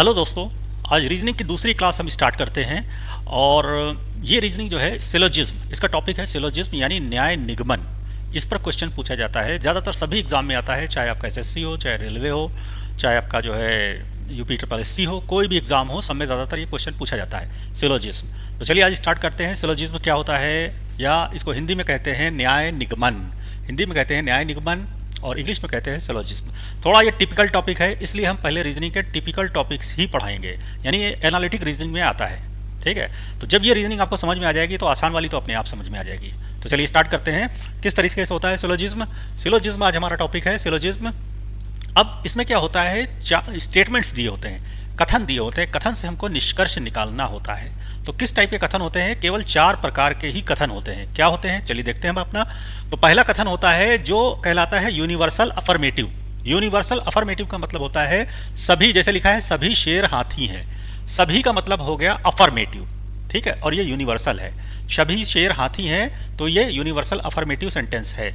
Hello दोस्तों। आज reasoning की दूसरी क्लास हम स्टार्ट करते हैं और ये रीजनिंग जो है सिलोजिज्म, इसका टॉपिक है सिलोजिज्म यानी न्याय निगमन। इस पर क्वेश्चन पूछा जाता है, ज़्यादातर सभी एग्जाम में आता है, चाहे आपका एसएससी हो, चाहे रेलवे हो, चाहे आपका जो है यूपी ट्रिपल एससी हो, कोई भी एग्जाम हो, सब में ज़्यादातर ये क्वेश्चन पूछा जाता है सिलोजिज्म। तो चलिए आज स्टार्ट करते हैं। सिलोजिज्म क्या होता है, या इसको हिंदी में कहते हैं न्याय निगमन। हिंदी में कहते हैं न्याय निगमन और इंग्लिश में कहते हैं सिलोजिज्म। थोड़ा ये टिपिकल टॉपिक है, इसलिए हम पहले रीजनिंग के टिपिकल टॉपिक्स ही पढ़ाएंगे, यानी ये एनालिटिक रीजनिंग में आता है। ठीक है, तो जब ये रीजनिंग आपको समझ में आ जाएगी तो आसान वाली तो अपने आप समझ में आ जाएगी। तो चलिए स्टार्ट करते हैं किस तरीके से होता है सिलोजिज्म। सिलोजिज्म आज हमारा टॉपिक है सिलोजिज्म। अब इसमें क्या होता है, स्टेटमेंट्स दिए होते हैं, कथन दिए होते हैं, कथन से हमको निष्कर्ष निकालना होता है। तो किस टाइप के कथन होते हैं, केवल 4 प्रकार के ही कथन होते हैं। क्या होते हैं, चलिए देखते हैं हम अपना। तो पहला कथन होता है जो कहलाता है यूनिवर्सल अफर्मेटिव। यूनिवर्सल अफर्मेटिव का मतलब होता है सभी, जैसे लिखा है सभी शेर हाथी हैं, सभी का मतलब हो गया अफर्मेटिव। ठीक है, और ये यूनिवर्सल है, सभी शेर हाथी हैं, तो ये यूनिवर्सल अफर्मेटिव सेंटेंस है।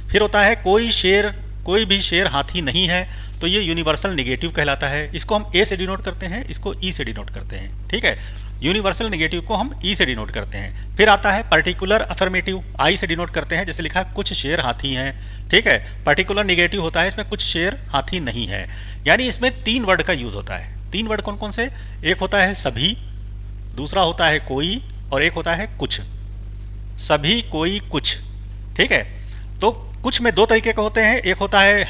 फिर होता है कोई भी शेर हाथी नहीं है, तो ये यूनिवर्सल नेगेटिव कहलाता है। इसको हम ए से डिनोट करते हैं, इसको ई से डिनोट करते हैं। ठीक है, यूनिवर्सल नेगेटिव को हम ई से डिनोट करते हैं। फिर आता है पर्टिकुलर अफर्मेटिव, आई से डिनोट करते हैं, जैसे लिखा है कुछ शेर हाथी हैं। ठीक है, पर्टिकुलर नेगेटिव होता है इसमें कुछ शेर हाथी नहीं है, यानी इसमें 3 वर्ड का यूज होता है। 3 वर्ड कौन कौन से, एक होता है सभी, दूसरा होता है कोई, और एक होता है कुछ। सभी, कोई, कुछ। ठीक है, तो कुछ में 2 तरीके के होते हैं, एक होता है,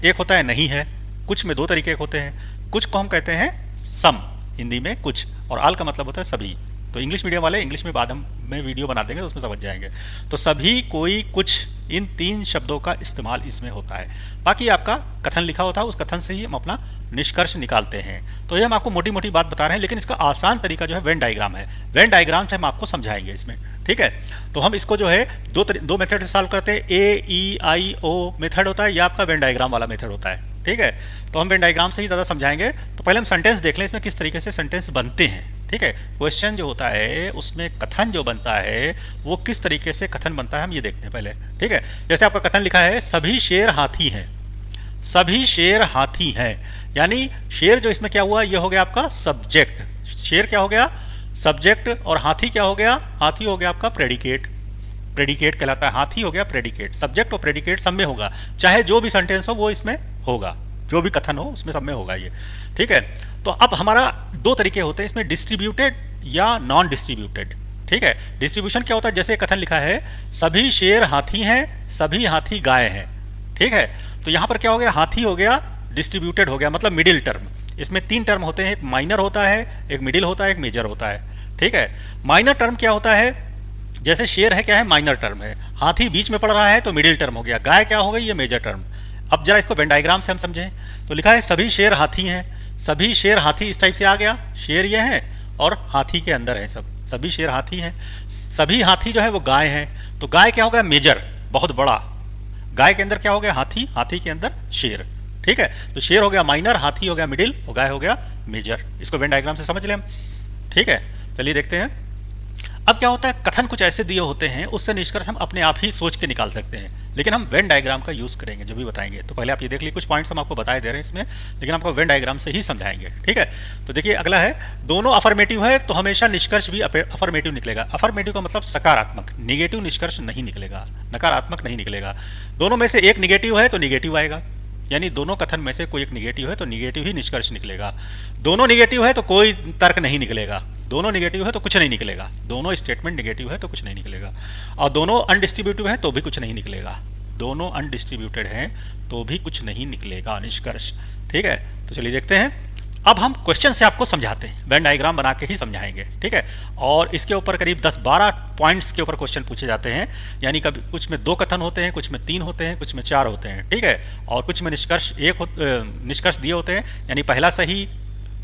एक होता है नहीं है। कुछ में 2 तरीके के होते हैं, कुछ को हम कहते हैं सम, हिंदी में कुछ, और आल का मतलब होता है सभी। तो इंग्लिश मीडियम वाले इंग्लिश में बाद हम में वीडियो बना देंगे तो उसमें समझ जाएंगे। तो सभी, कोई, कुछ, इन 3 शब्दों का इस्तेमाल इसमें होता है। बाकी आपका कथन लिखा होता है, उस कथन से ही हम अपना निष्कर्ष निकालते हैं। तो ये हम आपको मोटी मोटी बात बता रहे हैं, लेकिन इसका आसान तरीका जो है वेन डायग्राम है। वेन डायग्राम से हम आपको समझाएंगे इसमें। ठीक है, तो हम इसको जो है दो मेथड से सॉल्व करते हैं। AEIO मेथड होता है, या आपका वेन डायग्राम वाला मेथड होता है। ठीक है, तो हम वेन डायग्राम से ही ज़्यादा समझाएंगे। तो पहले हम सेंटेंस देख लें, इसमें किस तरीके से सेंटेंस बनते हैं। ठीक है, क्वेश्चन जो होता है उसमें कथन जो बनता है वो किस तरीके से कथन बनता है हम ये देखते हैं पहले। ठीक है, जैसे आपका कथन लिखा है सभी शेर हाथी हैं, सभी शेर हाथी हैं, यानी शेर जो इसमें क्या हुआ, ये हो गया आपका सब्जेक्ट। शेर क्या हो गया, सब्जेक्ट, और हाथी क्या हो गया, हाथी हो गया आपका प्रेडिकेट। प्रेडिकेट कहलाता है, हाथी हो गया प्रेडिकेट। सब्जेक्ट और प्रेडिकेट सब में होगा, चाहे जो भी सेंटेंस हो वो इसमें होगा, जो भी कथन हो उसमें सब में होगा ये। ठीक है, तो अब हमारा 2 तरीके होते हैं इसमें, डिस्ट्रीब्यूटेड या नॉन डिस्ट्रीब्यूटेड। ठीक है, डिस्ट्रीब्यूशन क्या होता है, जैसे कथन लिखा है सभी शेर हाथी हैं, सभी हाथी गाय हैं। ठीक है, तो यहां पर क्या हो गया, हाथी हो गया डिस्ट्रीब्यूटेड हो गया, मतलब मिडिल टर्म। इसमें 3 टर्म होते हैं, एक माइनर होता है, एक मिडिल होता है, एक मेजर होता है। ठीक है, माइनर टर्म क्या होता है, जैसे शेर है क्या है, माइनर टर्म है, हाथी बीच में पड़ रहा है तो मिडिल टर्म हो गया, गाय क्या हो गई, ये मेजर टर्म। अब जरा इसको वेन डायग्राम से हम समझें, तो लिखा है सभी शेर हाथी हैं, सभी शेर हाथी इस टाइप से आ गया, शेर ये हैं और हाथी के अंदर है सब, सभी शेर हाथी हैं। सभी हाथी जो है वो गाय हैं, तो गाय क्या हो गया, मेजर, बहुत बड़ा। गाय के अंदर क्या हो गया, हाथी, हाथी के अंदर शेर। ठीक है, तो शेर हो गया माइनर, हाथी हो गया मिडिल, और गाय हो गया मेजर। इसको वेन डायग्राम से समझ लें हम। ठीक है, चलिए देखते हैं। अब क्या होता है, कथन कुछ ऐसे दिए होते हैं, उससे निष्कर्ष हम अपने आप ही सोच के निकाल सकते हैं, लेकिन हम वेन डायग्राम का यूज करेंगे जो भी बताएंगे। तो पहले आप ये देख लीजिए, कुछ पॉइंट्स हम आपको बताए दे रहे हैं इसमें, लेकिन आपको वेन डायग्राम से ही समझाएंगे। ठीक है, तो देखिए अगला है, दोनों अफर्मेटिव है तो हमेशा निष्कर्ष भी अफर्मेटिव निकलेगा। अफर्मेटिव का मतलब सकारात्मक, निगेटिव निष्कर्ष नहीं निकलेगा, नकारात्मक नहीं निकलेगा। दोनों में से एक निगेटिव है तो निगेटिव आएगा, यानी दोनों कथन में से कोई एक निगेटिव है तो निगेटिव ही निष्कर्ष निकलेगा। दोनों निगेटिव है तो कोई तर्क नहीं निकलेगा, दोनों निगेटिव है तो कुछ नहीं निकलेगा, दोनों स्टेटमेंट निगेटिव है तो कुछ नहीं निकलेगा, और दोनों अनडिस्ट्रीब्यूटिव है तो भी कुछ नहीं निकलेगा, दोनों अनडिस्ट्रीब्यूटेड हैं तो भी कुछ नहीं निकलेगा निष्कर्ष। ठीक है, तो चलिए देखते हैं। अब हम क्वेश्चन से आपको समझाते हैं, वेन डायग्राम बना के ही समझाएंगे। ठीक है, और इसके ऊपर करीब 10-12 पॉइंट्स के ऊपर क्वेश्चन पूछे जाते हैं, यानी कभी कुछ में 2 कथन होते हैं, कुछ में 3 होते हैं, कुछ में 4 होते हैं। ठीक है, और कुछ में निष्कर्ष निष्कर्ष दिए होते हैं, यानी पहला सही,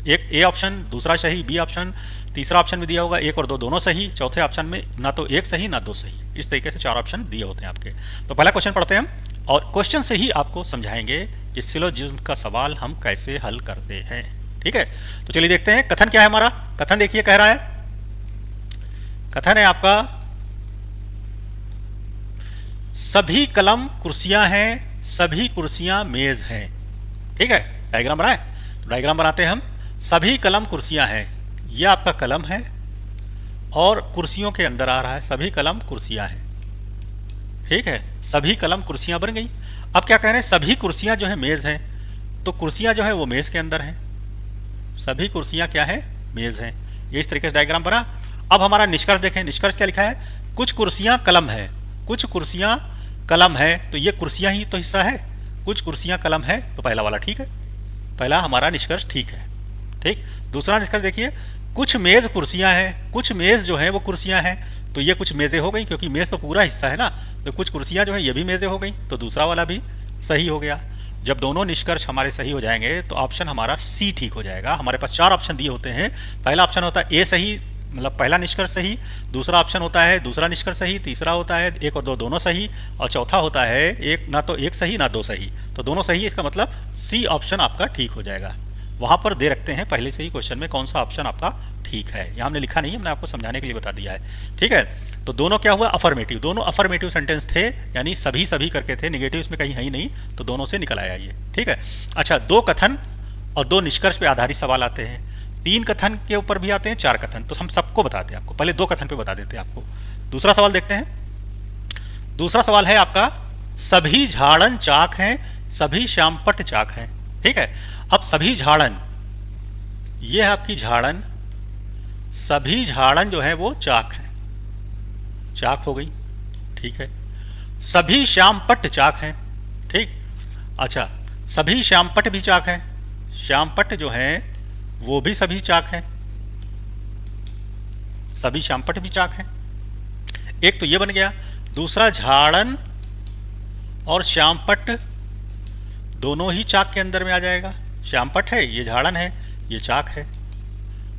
एक ए ऑप्शन, दूसरा सही बी ऑप्शन, तीसरा ऑप्शन में दिया होगा 1 और 2 दोनों सही, चौथे ऑप्शन में ना तो 1 सही ना 2 सही, इस तरीके से 4 ऑप्शन दिए होते हैं आपके। तो पहला क्वेश्चन पढ़ते हैं हम, और क्वेश्चन से ही आपको समझाएंगे कि सिलोजिज्म का सवाल हम कैसे हल करते हैं। ठीक है, तो चलिए देखते हैं। कथन क्या है हमारा, कथन देखिए कह रहा है, कथन है आपका सभी कलम कुर्सियां हैं, सभी कुर्सियां मेज हैं। ठीक है, डायग्राम बनाए, तो डायग्राम बनाते हैं हम। सभी कलम कुर्सियां हैं, ये आपका कलम है और कुर्सियों के अंदर आ रहा है, सभी कलम कुर्सियां हैं। ठीक है, सभी कलम कुर्सियां बन गई। अब क्या कह रहे हैं, सभी कुर्सियां जो है मेज हैं, तो कुर्सियां जो है वो मेज के अंदर हैं, सभी कुर्सियां क्या है, मेज हैं। ये इस तरीके से डायग्राम बना। अब हमारा निष्कर्ष देखें, निष्कर्ष क्या लिखा है, कुछ कुर्सियां कलम है, कुछ कुर्सियां कलम है, तो ये कुर्सियां ही तो हिस्सा है, कुछ कुर्सियां कलम है, तो पहला वाला ठीक है, पहला हमारा निष्कर्ष ठीक है। ठीक, दूसरा निष्कर्ष देखिए, कुछ मेज कुर्सियां हैं, कुछ मेज जो है वो कुर्सियां हैं, तो ये कुछ मेजें हो गई, क्योंकि मेज तो पूरा हिस्सा है ना, तो कुछ कुर्सियां जो है ये भी मेजें हो गई, तो दूसरा वाला भी सही हो गया। जब दोनों निष्कर्ष हमारे सही हो जाएंगे तो ऑप्शन हमारा सी ठीक हो जाएगा। हमारे पास 4 ऑप्शन दिए होते हैं, पहला ऑप्शन होता है ए सही, मतलब पहला निष्कर्ष सही, दूसरा ऑप्शन होता है दूसरा निष्कर्ष सही, तीसरा होता है 1 और 2 दोनों सही, और चौथा होता है एक ना तो 1 सही ना 2 सही, तो दोनों सही। इसका मतलब सी ऑप्शन आपका ठीक हो जाएगा। वहां पर दे रखते हैं पहले से ही क्वेश्चन में कौन सा ऑप्शन आपका ठीक है, यहाँ हमने लिखा नहीं, हमने आपको समझाने के लिए बता दिया है। ठीक है, तो दोनों क्या हुआ, अफर्मेटिव, दोनों अफर्मेटिव सेंटेंस थे, यानी सभी सभी करके थे, नेगेटिव इसमें कहीं है ही नहीं, तो दोनों से निकल आया ये। ठीक है, अच्छा, 2 कथन और 2 निष्कर्ष पे आधारित सवाल आते हैं, 3 कथन के ऊपर भी आते हैं, 4 कथन, तो हम सबको बताते हैं आपको, पहले 2 कथन पे बता देते हैं आपको। दूसरा सवाल देखते हैं। दूसरा सवाल है आपका, सभी झाड़न चाक हैं, सभी श्यामपट्ट चाक हैं। ठीक है, अब सभी झाड़न, ये है आपकी झाड़न, सभी झाड़न जो है वो चाक है, चाक हो गई। ठीक है, सभी श्यामपट्ट चाक हैं। ठीक, अच्छा, सभी श्यामपट्ट भी चाक हैं, श्यामपट्ट जो हैं वो भी सभी चाक हैं, सभी श्यामपट्ट भी चाक हैं। एक तो ये बन गया, दूसरा झाड़न और श्यामपट्ट दोनों ही चाक के अंदर में आ जाएगा, श्यामपट्ट है, ये झाड़न है, ये चाक है।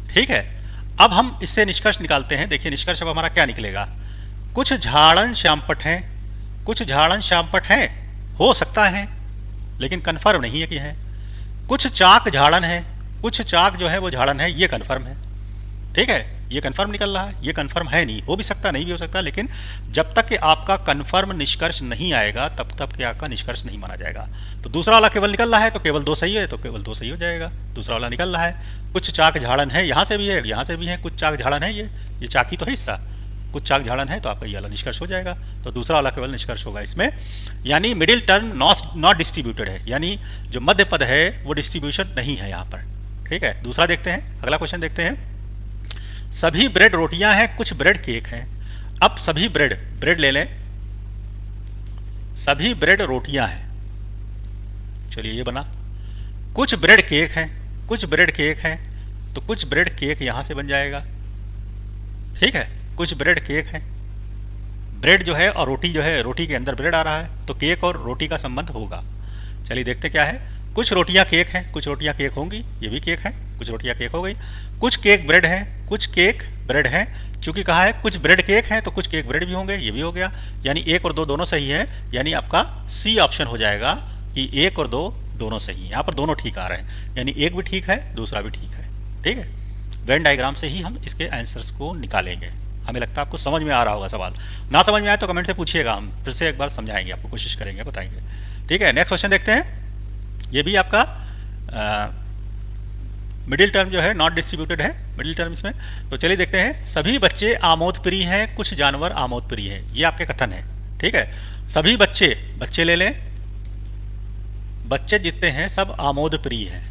ठीक है, अब हम इससे निष्कर्ष निकालते हैं। देखिए निष्कर्ष अब हमारा क्या निकलेगा, कुछ झाड़न श्यामपट्ट हैं, कुछ झाड़न श्यामपट्ट हैं, हो सकता है लेकिन कन्फर्म नहीं है कि है। कुछ चाक झाड़न है, कुछ चाक जो है वो झाड़न है, ये कन्फर्म है। ठीक है, ये कन्फर्म निकल रहा है, ये कन्फर्म है नहीं, हो भी सकता नहीं भी हो सकता, लेकिन जब तक कि आपका कन्फर्म निष्कर्ष नहीं आएगा तब तक कि आपका निष्कर्ष नहीं माना जाएगा। तो दूसरा वाला केवल निकल रहा है, तो केवल 2 सही है, तो केवल 2 सही हो जाएगा। दूसरा वाला निकल रहा है, कुछ चाक झाड़न है, यहाँ से भी है, यहाँ से भी है, कुछ चाक झाड़न है, ये चाक ही तो है हिस्सा, कुछ चाक झाड़न है, तो आपका ये वाला निष्कर्ष हो जाएगा। तो दूसरा वाला केवल निष्कर्ष होगा इसमें, यानी मिडिल टर्म नॉट डिस्ट्रीब्यूटेड है, यानी जो मध्य पद है वो डिस्ट्रीब्यूशन नहीं है यहाँ पर। ठीक है, दूसरा देखते हैं, अगला क्वेश्चन देखते हैं। सभी ब्रेड रोटियां हैं, कुछ ब्रेड केक हैं। अब सभी ब्रेड ले लें, सभी ब्रेड रोटियां हैं, चलिए ये बना, कुछ ब्रेड केक हैं, कुछ ब्रेड केक हैं, तो कुछ ब्रेड केक यहां से बन जाएगा। ठीक है, कुछ ब्रेड केक हैं, ब्रेड जो है और रोटी जो है, रोटी के अंदर ब्रेड आ रहा है, तो केक और रोटी का संबंध होगा। चलिए देखते क्या है, कुछ रोटियां केक हैं, कुछ रोटियां केक होंगी, ये भी केक है, कुछ रोटियां केक हो गई। कुछ केक ब्रेड हैं, कुछ केक ब्रेड हैं, चूंकि कहा है कुछ ब्रेड केक हैं तो कुछ केक ब्रेड भी होंगे, ये भी हो गया, यानी 1 और 2 दोनों सही है, यानी आपका सी ऑप्शन हो जाएगा कि 1 और 2 दोनों सही है। यहाँ पर दोनों ठीक आ रहे हैं, यानी एक भी ठीक है, दूसरा भी ठीक है। ठीक है, वेन डायग्राम से ही हम इसके आंसर्स को निकालेंगे। हमें लगता है आपको समझ में आ रहा होगा। सवाल ना समझ में आए तो कमेंट से पूछिएगा, हम फिर से एक बार समझाएंगे, आपको कोशिश करेंगे, बताएंगे। ठीक है, नेक्स्ट क्वेश्चन देखते हैं। ये भी आपका मिडिल टर्म जो है नॉट डिस्ट्रीब्यूटेड है, मिडिल टर्म इसमें। तो चलिए देखते हैं, सभी बच्चे आमोद प्रिय हैं, कुछ जानवर आमोद प्रिय हैं, ये आपके कथन है। ठीक है, सभी बच्चे ले लें, बच्चे जितने हैं सब आमोद प्रिय हैं,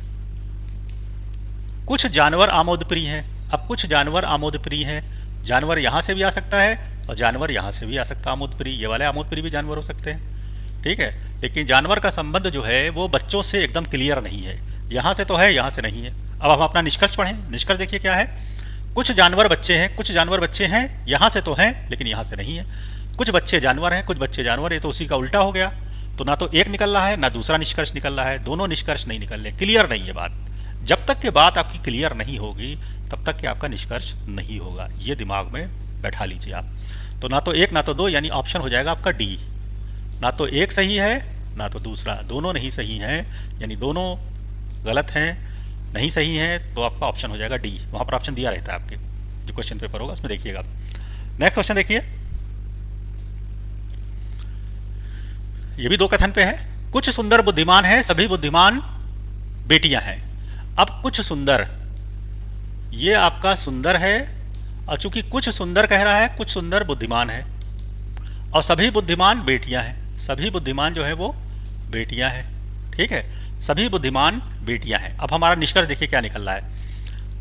कुछ जानवर आमोद प्रिय हैं। अब कुछ जानवर आमोद प्रिय हैं, जानवर यहाँ से भी आ सकता है और जानवर यहाँ से भी आ सकता है आमोद प्रिय, ये वाले आमोद प्रिय भी जानवर हो सकते हैं। ठीक है, लेकिन जानवर का संबंध जो है वो बच्चों से एकदम क्लियर नहीं है, यहाँ से तो है, यहाँ से नहीं है। अब हम अपना निष्कर्ष पढ़ें, निष्कर्ष देखिए क्या है, कुछ जानवर बच्चे हैं, कुछ जानवर बच्चे हैं, यहाँ से तो हैं लेकिन यहाँ से नहीं है। कुछ बच्चे जानवर हैं, कुछ बच्चे जानवर, ये तो उसी का उल्टा हो गया, तो ना तो एक निकल रहा है ना दूसरा निष्कर्ष निकल रहा है, दोनों निष्कर्ष नहीं निकल रहे, क्लियर नहीं है बात। जब तक कि बात आपकी क्लियर नहीं होगी तब तक कि आपका निष्कर्ष नहीं होगा, ये दिमाग में बैठा लीजिए आप। तो ना तो एक ना तो 2, यानी ऑप्शन हो जाएगा आपका डी, ना तो एक सही है ना तो दूसरा, दोनों नहीं सही हैं, यानी दोनों गलत हैं, नहीं सही है, तो आपका ऑप्शन हो जाएगा डी। वहां पर ऑप्शन दिया रहता है आपके जो क्वेश्चन पेपर होगा उसमें, देखिएगा। नेक्स्ट क्वेश्चन देखिए, ये भी 2 कथन पे है। कुछ सुंदर बुद्धिमान है, सभी बुद्धिमान बेटियां हैं। अब कुछ सुंदर ये आपका सुंदर है, और चूंकि कुछ सुंदर कह रहा है, कुछ सुंदर बुद्धिमान है, और सभी बुद्धिमान बेटियां हैं। सभी बुद्धिमान जो है वो बेटियां हैं। ठीक है, सभी बुद्धिमान बेटियां हैं। अब हमारा निष्कर्ष देखिए क्या निकल रहा है।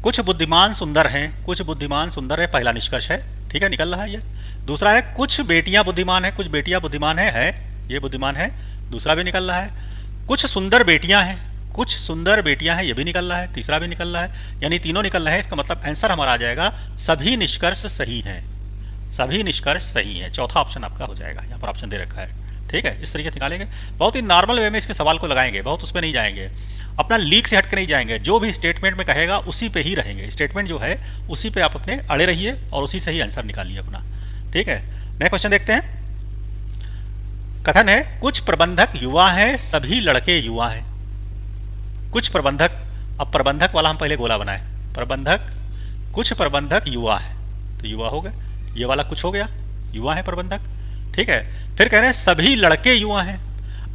कुछ बुद्धिमान सुंदर हैं, कुछ बुद्धिमान सुंदर है, पहला निष्कर्ष है। ठीक है, निकल रहा है ये। दूसरा है कुछ बेटियां बुद्धिमान है, कुछ बेटियां बुद्धिमान है, ये बुद्धिमान है, दूसरा भी निकल रहा है। कुछ सुंदर बेटियां हैं, कुछ सुंदर बेटियां हैं, ये भी निकल रहा है, तीसरा भी निकल रहा है, यानी तीनों निकल रहे हैं। इसका मतलब आंसर हमारा आ जाएगा सभी निष्कर्ष सही हैं। सभी निष्कर्ष सही है, चौथा ऑप्शन आपका हो जाएगा। यहाँ पर ऑप्शन दे रखा है। ठीक है, इस तरीके से निकालेंगे, बहुत ही नॉर्मल वे में इसके सवाल को लगाएंगे, बहुत उस पर नहीं जाएंगे, अपना लीक से हट के नहीं जाएंगे। जो भी स्टेटमेंट में कहेगा उसी पे ही रहेंगे। स्टेटमेंट जो है उसी पे आप अपने अड़े रहिए और उसी से ही आंसर निकालिए अपना। ठीक है, नेक्स्ट क्वेश्चन देखते हैं। कथन है कुछ प्रबंधक युवा हैं, सभी लड़के युवा हैं। कुछ प्रबंधक, अब प्रबंधक वाला हम पहले गोला बनाए, प्रबंधक, कुछ प्रबंधक युवा है, तो युवा हो गए, ये वाला कुछ हो गया, युवा है प्रबंधक। ठीक है, फिर कह रहे हैं सभी लड़के युवा हैं।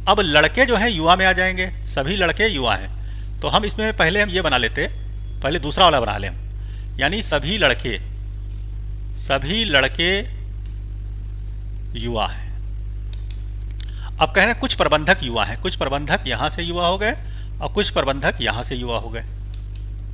अब लड़के जो है युवा में आ जाएंगे, सभी लड़के युवा हैं, तो हम इसमें पहले हम ये बना लेते, पहले दूसरा वाला बना लें हम, यानी सभी लड़के, सभी लड़के युवा हैं। अब कह रहे हैं कुछ प्रबंधक युवा हैं, कुछ प्रबंधक यहां से युवा हो गए और कुछ प्रबंधक यहां से युवा हो गए।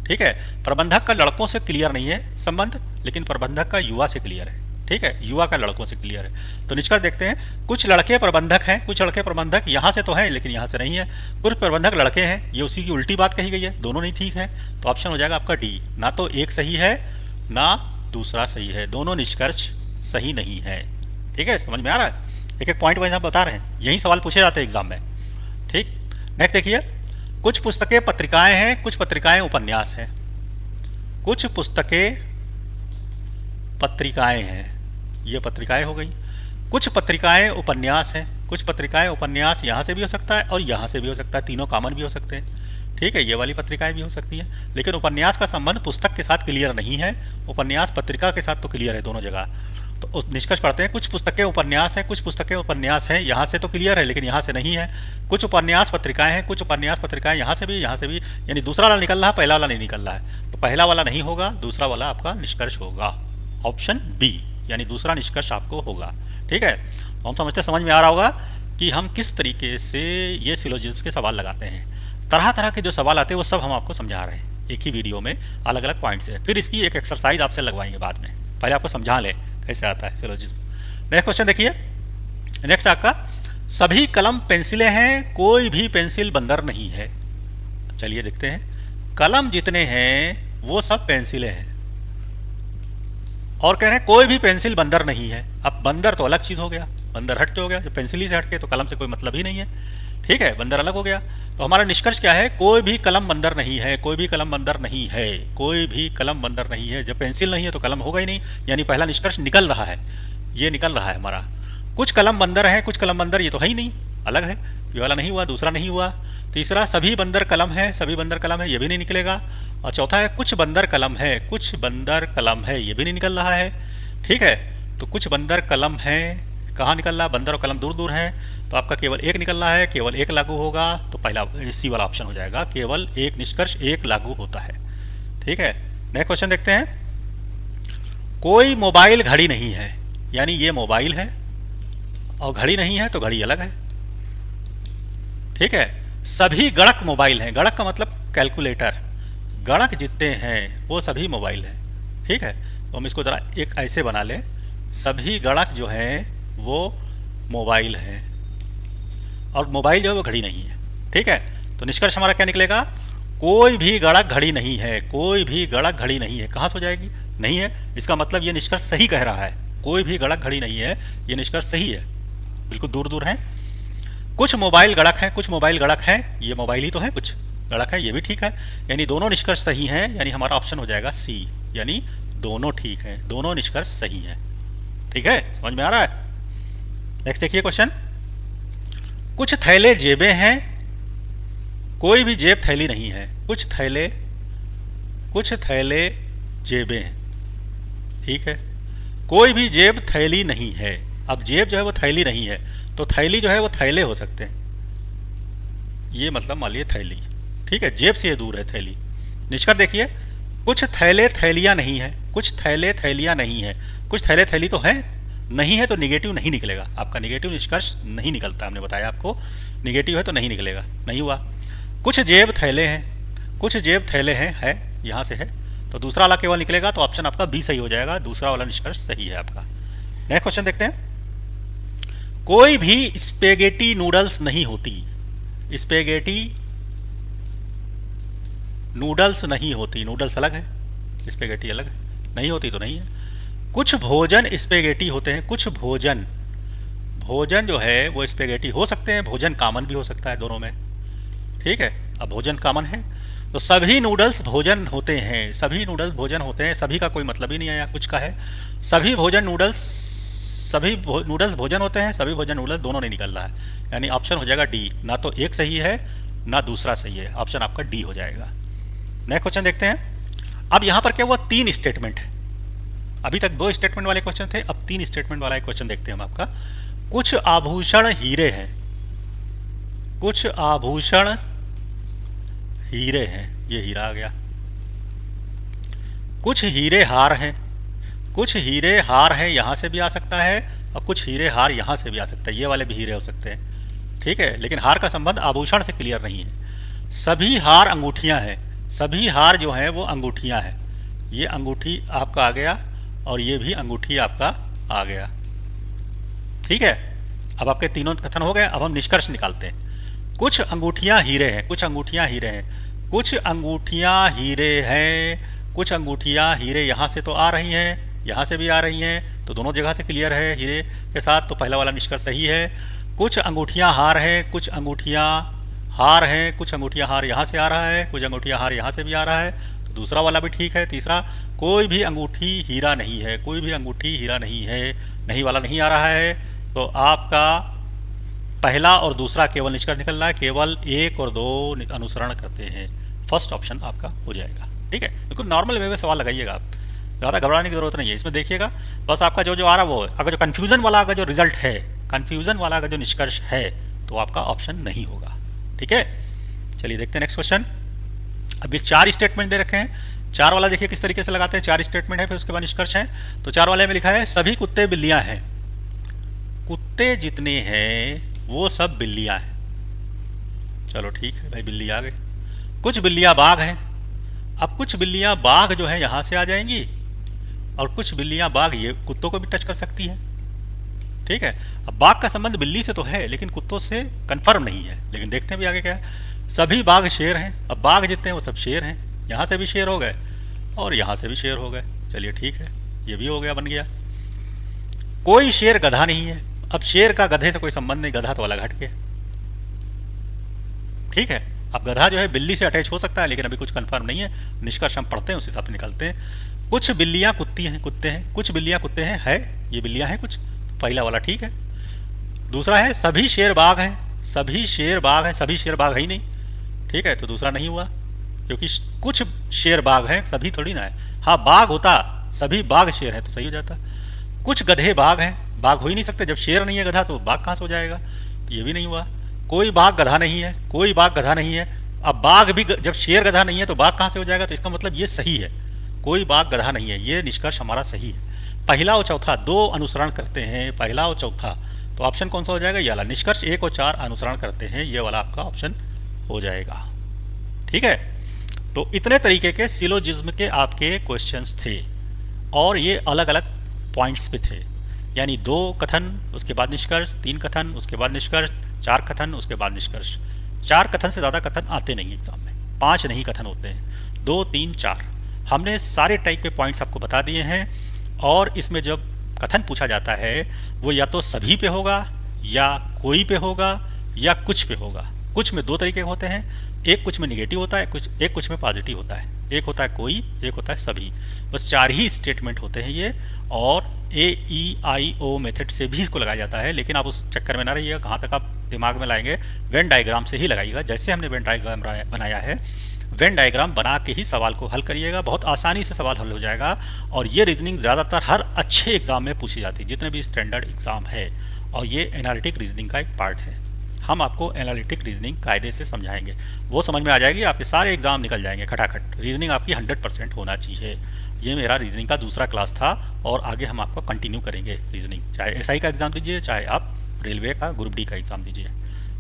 ठीक है, प्रबंधक का लड़कों से क्लियर नहीं है संबंध, लेकिन प्रबंधक का युवा से क्लियर है। ठीक है, युवा का लड़कों से क्लियर है। तो निष्कर्ष देखते हैं, कुछ लड़के प्रबंधक हैं, कुछ लड़के प्रबंधक यहां से तो हैं लेकिन यहां से नहीं है। कुछ प्रबंधक लड़के हैं, ये उसी की उल्टी बात कही गई है, दोनों नहीं ठीक है। तो ऑप्शन हो जाएगा आपका डी, ना तो एक सही है ना दूसरा सही है, दोनों निष्कर्ष सही नहीं है। ठीक है, समझ में आ रहा है? एक एक पॉइंट वाइज हम बता रहे हैं, यही सवाल पूछे जाते हैं एग्जाम में। ठीक, नेक्स्ट देखिए, कुछ पुस्तकें पत्रिकाएं हैं, कुछ पत्रिकाएं उपन्यास हैं। कुछ पुस्तकें पत्रिकाएं हैं, ये पत्रिकाएं हो गई। कुछ पत्रिकाएं उपन्यास हैं, कुछ पत्रिकाएं उपन्यास यहाँ से भी हो सकता है और यहाँ से भी हो सकता है, तीनों कॉमन भी हो सकते हैं। ठीक है, ये वाली पत्रिकाएं भी हो सकती हैं, लेकिन उपन्यास का संबंध पुस्तक के साथ क्लियर नहीं है, उपन्यास पत्रिका के साथ तो क्लियर है दोनों जगह। तो निष्कर्ष पढ़ते हैं, कुछ पुस्तकें उपन्यास हैं, कुछ पुस्तकें उपन्यास हैं, यहाँ से तो क्लियर है लेकिन यहाँ से नहीं है। कुछ उपन्यास पत्रिकाएं हैं, कुछ उपन्यास पत्रिकाएं यहाँ से भी यानी दूसरा वाला निकल रहा है, पहला वाला नहीं निकल रहा है। तो पहला वाला नहीं होगा, दूसरा वाला आपका निष्कर्ष होगा, ऑप्शन बी, यानी दूसरा निष्कर्ष आपको होगा। ठीक है, तो हम समझते, समझ में आ रहा होगा कि हम किस तरीके से ये सिलोजिज्म के सवाल लगाते हैं। तरह तरह के जो सवाल आते हैं वो सब हम आपको समझा रहे हैं एक ही वीडियो में, अलग अलग पॉइंट से। फिर इसकी एक एक्सरसाइज आपसे लगवाएंगे बाद में, पहले आपको समझा लें कैसे आता है सिलोजिज्म। नेक्स्ट क्वेश्चन देखिए, नेक्स्ट आपका, सभी कलम पेंसिलें हैं, कोई भी पेंसिल बंदर नहीं है। चलिए देखते हैं, कलम जितने हैं वो सब पेंसिलें हैं, और कह रहे हैं कोई भी पेंसिल बंदर नहीं है। अब बंदर तो अलग चीज हो गया, बंदर हट के हो गया, जो पेंसिल ही से हट के, तो कलम से कोई मतलब ही नहीं है। ठीक है, बंदर अलग हो गया। तो हमारा निष्कर्ष क्या है, कोई भी कलम बंदर नहीं है, कोई भी कलम बंदर नहीं है, कोई भी कलम बंदर नहीं है। जब पेंसिल नहीं है तो कलम होगा ही नहीं, यानी पहला निष्कर्ष निकल रहा है, ये निकल रहा है हमारा। कुछ कलम बंदर है, कुछ कलम बंदर, ये तो है ही नहीं, अलग है, ये वाला नहीं हुआ, दूसरा नहीं हुआ। तीसरा, सभी बंदर कलम है, सभी बंदर कलम है, ये भी नहीं निकलेगा। और चौथा है कुछ बंदर कलम है, कुछ बंदर कलम है, ये भी नहीं निकल रहा है। ठीक है, तो कुछ बंदर कलम है, कहाँ निकल रहा है, बंदर और कलम दूर दूर हैं, तो आपका केवल एक निकल रहा है, केवल एक लागू होगा, तो पहला सी वाला ऑप्शन हो जाएगा, केवल एक निष्कर्ष एक लागू होता है। ठीक है, नेक्स्ट क्वेश्चन देखते हैं, कोई मोबाइल घड़ी नहीं है, यानी ये मोबाइल है और घड़ी नहीं है, तो घड़ी अलग है। ठीक है, सभी गणक मोबाइल हैं, गणक का मतलब कैलकुलेटर, गणक जितने हैं वो सभी मोबाइल हैं। ठीक है, तो हम इसको जरा एक ऐसे बना लें, सभी गणक जो हैं वो मोबाइल हैं और मोबाइल जो है वो घड़ी नहीं है। ठीक है, तो निष्कर्ष हमारा क्या निकलेगा, कोई भी गणक घड़ी नहीं है, कोई भी गणक घड़ी नहीं है। कहाँ से हो जाएगी, नहीं है, इसका मतलब ये निष्कर्ष सही कह रहा है, कोई भी गणक घड़ी नहीं है, ये निष्कर्ष सही है, बिल्कुल दूर दूर है। कुछ मोबाइल गणक हैं, कुछ मोबाइल गणक हैं, ये मोबाइल ही तो है, कुछ गणक है, ये भी ठीक है, यानी दोनों निष्कर्ष सही हैं, यानी हमारा ऑप्शन हो जाएगा सी, यानी दोनों ठीक हैं, दोनों निष्कर्ष सही हैं। ठीक है, समझ में आ रहा है? नेक्स्ट देखिए क्वेश्चन, कुछ थैले जेबें हैं, कोई भी जेब थैली नहीं है। कुछ थैले जेबें हैं, ठीक है, कोई भी जेब थैली नहीं है। अब जेब जो है वो थैली नहीं है, तो थैली जो है वो थैले हो सकते हैं, ये मतलब मान लीजिए थैली। ठीक है, जेब से ये दूर है थैली। निष्कर्ष देखिए, कुछ थैले थैलियाँ नहीं है, कुछ थैले थैलियाँ नहीं है, कुछ थैले थैली तो है नहीं है, तो निगेटिव नहीं निकलेगा आपका, निगेटिव निष्कर्ष नहीं निकलता, हमने बताया आपको निगेटिव है तो नहीं निकलेगा, नहीं हुआ। कुछ जेब थैले हैं, कुछ जेब थैले हैं, है यहाँ से है, तो दूसरा वाला केवल निकलेगा, तो ऑप्शन आपका बी सही हो जाएगा, दूसरा वाला निष्कर्ष सही है आपका। नेक्स्ट क्वेश्चन देखते हैं। कोई भी स्पेगेटी नूडल्स नहीं होती, स्पेगेटी नूडल्स नहीं होती, नूडल्स अलग है, स्पेगेटी अलग है, नहीं होती तो नहीं है। कुछ भोजन स्पेगेटी होते हैं, कुछ भोजन, भोजन जो है वो स्पेगेटी हो सकते हैं, भोजन कॉमन भी हो सकता है दोनों में, ठीक है। अब भोजन कॉमन है तो सभी नूडल्स भोजन होते हैं, सभी नूडल्स भोजन होते हैं, सभी का कोई मतलब ही नहीं आया, कुछ का है, सभी भोजन नूडल्स, सभी नूडल्स भोजन होते हैं, सभी भोजन नूडल्स, दोनों नहीं निकल रहा है, यानी ऑप्शन हो जाएगा डी, ना तो एक सही है ना दूसरा सही है, ऑप्शन आपका डी हो जाएगा। नेक्स्ट क्वेश्चन देखते हैं। अब यहाँ पर क्या हुआ, 3 स्टेटमेंट है, अभी तक 2 स्टेटमेंट वाले क्वेश्चन थे, अब 3 स्टेटमेंट वाला एक क्वेश्चन देखते हैं हम आपका। कुछ आभूषण हीरे हैं, कुछ आभूषण हीरे हैं, ये हीरा आ गया। कुछ हीरे हार हैं, कुछ हीरे हार हैं, यहाँ से भी आ सकता है, और कुछ हीरे हार यहाँ से भी आ सकता है, ये वाले भी हीरे हो सकते हैं, ठीक है, लेकिन हार का संबंध आभूषण से क्लियर नहीं है। सभी हार अंगूठियाँ हैं, सभी हार जो हैं वो अंगूठियाँ हैं, ये अंगूठी आपका आ गया और ये भी अंगूठी आपका आ गया, ठीक है। अब आपके तीनों कथन हो गए, अब हम निष्कर्ष निकालते हैं। कुछ अंगूठियाँ हीरे हैं, कुछ अंगूठियाँ हीरे हैं, कुछ अंगूठियाँ हीरे हैं, कुछ अंगूठियाँ हीरे यहाँ से तो आ रही हैं, यहाँ से भी आ रही हैं, तो दोनों जगह से क्लियर है हीरे के साथ, तो पहला वाला निष्कर्ष सही है। कुछ अंगूठियाँ हार हैं, कुछ अंगूठियाँ हार हैं, कुछ अंगूठियाँ हार यहाँ से आ रहा है, कुछ अंगूठियाँ हार यहाँ से भी आ रहा है, तो दूसरा वाला भी ठीक है। तीसरा, कोई भी अंगूठी हीरा नहीं है, कोई भी अंगूठी हीरा नहीं है, नहीं वाला नहीं आ रहा है, तो आपका पहला और दूसरा केवल निष्कर्ष निकल रहा है, केवल 1 और 2 अनुसरण करते हैं, फर्स्ट ऑप्शन आपका हो जाएगा, ठीक है। बिल्कुल नॉर्मल वे में सवाल लगाइएगा आप, ज़्यादा घबराने की जरूरत नहीं है, इसमें देखिएगा बस आपका जो आ रहा वो, अगर जो कन्फ्यूज़न वाला अगर जो रिजल्ट है, कन्फ्यूज़न वाला अगर जो निष्कर्ष है, तो आपका ऑप्शन नहीं होगा, ठीक है। चलिए देखते हैं नेक्स्ट क्वेश्चन। अब ये 4 स्टेटमेंट दे रखे हैं, 4 वाला देखिए किस तरीके से लगाते हैं, 4 स्टेटमेंट है, फिर उसके बाद निष्कर्ष है। तो 4 वाले में लिखा है सभी कुत्ते बिल्लियाँ हैं, कुत्ते जितने हैं वो सब बिल्लियाँ हैं, चलो ठीक है भाई, बिल्ली आ गए। कुछ बिल्लियाँ बाघ हैं, अब कुछ बिल्लियाँ बाघ जो है यहाँ से आ जाएंगी, और कुछ बिल्लियाँ बाघ ये कुत्तों को भी टच कर सकती हैं, ठीक है। अब बाघ का संबंध बिल्ली से तो है, लेकिन कुत्तों से कंफर्म नहीं है, लेकिन देखते हैं भी आगे क्या है। सभी बाघ शेर हैं, अब बाघ जितने हैं वो सब शेर हैं, यहाँ से भी शेर हो गए और यहाँ से भी शेर हो गए, चलिए ठीक है, ये भी हो गया, बन गया। कोई शेर गधा नहीं है, अब शेर का गधे से कोई संबंध नहीं, गधा तो अलग हट गया, ठीक है। अब गधा जो है बिल्ली से अटैच हो सकता है, लेकिन अभी कुछ कंफर्म नहीं है, निष्कर्ष हम पढ़ते हैं उस हिसाब से निकालते हैं। कुछ बिल्लियाँ कुत्ती हैं, कुत्ते हैं, कुछ बिल्लियाँ कुत्ते हैं, है ये बिल्लियाँ हैं कुछ, पहला वाला ठीक है। दूसरा है सभी शेर बाघ हैं, सभी शेर बाघ हैं, सभी शेर बाघ है ही नहीं, ठीक है, तो दूसरा नहीं हुआ, क्योंकि कुछ शेर बाघ हैं, सभी थोड़ी ना है। हाँ बाघ होता, सभी बाघ शेर हैं तो सही हो जाता। कुछ गधे बाघ हैं, बाघ हो ही नहीं सकते, जब शेर नहीं है गधा तो बाघ कहाँ से हो जाएगा, तो ये भी नहीं हुआ। कोई बाघ गधा नहीं है, कोई बाघ गधा नहीं है, अब बाघ भी जब शेर गधा नहीं है तो बाघ कहाँ से हो जाएगा, तो इसका मतलब ये सही है, कोई बाघ गधा नहीं है, ये निष्कर्ष हमारा सही है। पहला और चौथा 2 अनुसरण करते हैं, पहला और चौथा, तो ऑप्शन कौन सा हो जाएगा, ये वाला। निष्कर्ष 1 और 4 अनुसरण करते हैं, ये वाला आपका ऑप्शन हो जाएगा, ठीक है। तो इतने तरीके के सिलोजिज्म के आपके क्वेश्चंस थे, और ये अलग अलग पॉइंट्स पे थे, यानी 2 कथन उसके बाद निष्कर्ष, 3 कथन उसके बाद निष्कर्ष, 4 कथन उसके बाद निष्कर्ष। 4 कथन से ज़्यादा कथन आते नहीं एग्जाम में, 5 नहीं कथन होते हैं, 2, 3, 4। हमने सारे टाइप के पॉइंट्स आपको बता दिए हैं, और इसमें जब कथन पूछा जाता है वो या तो सभी पे होगा, या कोई पे होगा, या कुछ पे होगा। कुछ में 2 तरीके होते हैं, एक कुछ में निगेटिव होता है, एक कुछ में पॉजिटिव होता है, एक होता है कोई, एक होता है सभी, बस 4 ही स्टेटमेंट होते हैं ये। और AEIO मेथड से भी इसको लगाया जाता है, लेकिन आप उस चक्कर में ना रहिएगा, कहाँ तक आप दिमाग में लाएंगे, वेन डायग्राम से ही लगाइएगा। जैसे हमने वेन डायग्राम बनाया है, वेन डायग्राम बना के ही सवाल को हल करिएगा, बहुत आसानी से सवाल हल हो जाएगा। और ये रीजनिंग ज़्यादातर हर अच्छे एग्जाम में पूछी जाती है, जितने भी स्टैंडर्ड एग्जाम है, और ये एनालिटिक रीजनिंग का एक पार्ट है। हम आपको एनालिटिक रीजनिंग कायदे से समझाएंगे, वो समझ में आ जाएगी, आपके सारे एग्जाम निकल जाएंगे खटाखट। रीजनिंग आपकी 100% होना चाहिए। ये मेरा रीजनिंग का दूसरा क्लास था और आगे हम आपको कंटिन्यू करेंगे रीजनिंग, चाहे एसआई का एग्ज़ाम दीजिए, चाहे आप रेलवे का ग्रुप डी का एग्ज़ाम दीजिए।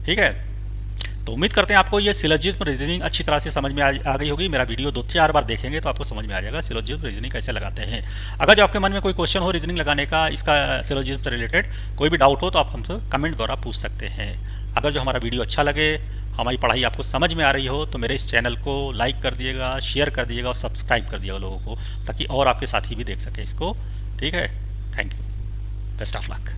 ठीक है, तो उम्मीद करते हैं आपको ये सिलोजिज्म रीजनिंग अच्छी तरह से समझ में आ गई होगी। मेरा वीडियो 2-4 बार देखेंगे तो आपको समझ में आ जाएगा सिलोजिज्म रीजनिंग कैसे लगाते हैं। अगर जो आपके मन में कोई क्वेश्चन हो रीजनिंग लगाने का, इसका सिलोजिज्म से रिलेटेड कोई भी डाउट हो तो आप हमसे कमेंट द्वारा पूछ सकते हैं। अगर जो हमारा वीडियो अच्छा लगे, हमारी पढ़ाई आपको समझ में आ रही हो, तो मेरे इस चैनल को लाइक कर दिएगा, शेयर कर दिएगा और सब्सक्राइब कर दिएगा लोगों को, ताकि और आपके साथी भी देख सकें इसको। ठीक है, thank you, best of luck.